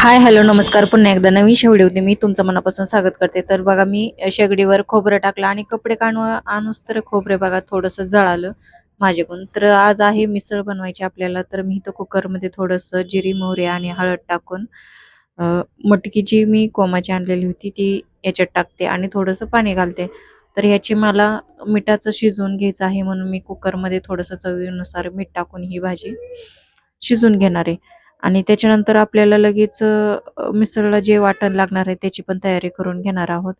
हाय, hello, नमस्कार. पुन्हा एकदा नवीन व्हिडिओमध्ये मी तुमचं मनापासून स्वागत करते. तर बघा, मी शेगडीवर खोबरं टाकलं आणि कपडे आणूस तर खोबरे बघा थोडंसं जळालं माझ्याकडून. तर आज आहे मिसळ बनवायची आपल्याला. तर मी इथं कुकरमध्ये थोडंसं जिरी, मोहरी आणि हळद टाकून अ, मटकी जी मी कोमाची आणलेली होती ती याच्यात टाकते आणि थोडंसं पाणी घालते. तर ह्याची मला मिठाचं शिजवून घ्यायचं आहे, म्हणून मी कुकरमध्ये थोडंसं चवीनुसार मीठ टाकून ही भाजी शिजून घेणार आहे. आणि त्याच्यानंतर आपल्याला लगेच मिसळला जे वाटण लागणार आहे त्याची पण तयारी करून घेणार आहोत.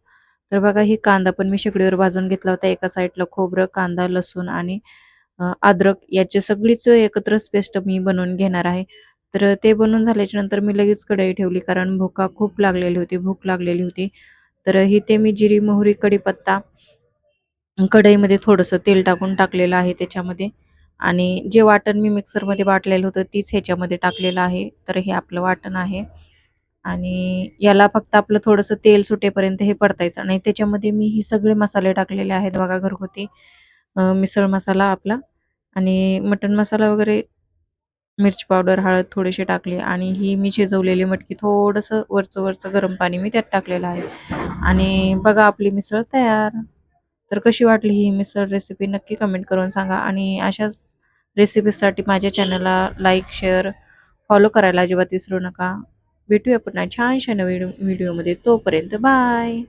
तर बघा, ही कांदा पण मी शेगडीवर भाजून घेतला होता. एका साईडला खोबरं, कांदा, लसूण आणि अद्रक याची सगळीच एकत्रच पेस्ट मी बनवून घेणार आहे. तर ते बनवून झाल्याच्या नंतर मी लगेच कढई ठेवली, कारण भूक लागलेली होती. तर ते मी जिरी, मोहरी, कढीपत्ता कढईमध्ये थोडंसं तेल टाकून टाकलेलं आहे त्याच्यामध्ये. आणि जे वाटण मी मिक्सरमध्ये वाटलेलं होतं तीच ह्याच्यामध्ये टाकलेलं आहे. तर हे आपलं वाटण आहे आणि याला फक्त आपलं थोडंसं तेल सुटेपर्यंत हे परतायचं आणि त्याच्यामध्ये मी हे सगळे मसाले टाकलेले आहेत बघा, घरगुती मिसळ मसाला आपला आणि मटण मसाला वगैरे, मिरची पावडर, हळद थोडीशी टाकली आणि ही मी शिजवलेली मटकी थोडंसं वरचं गरम पाणी मी त्यात टाकलेलं आहे. आणि बघा, आपली मिसळ तयार. तर कशी वाटली ही मिसळ रेसिपी नक्की कमेंट करून सांगा आणि अशाच रेसिपीसाठी माझ्या चॅनलला लाईक, शेअर, फॉलो करायला अजिबात विसरू नका. भेटूया पुन्हा छानशा नवीन व्हिडिओमध्ये. तोपर्यंत बाय.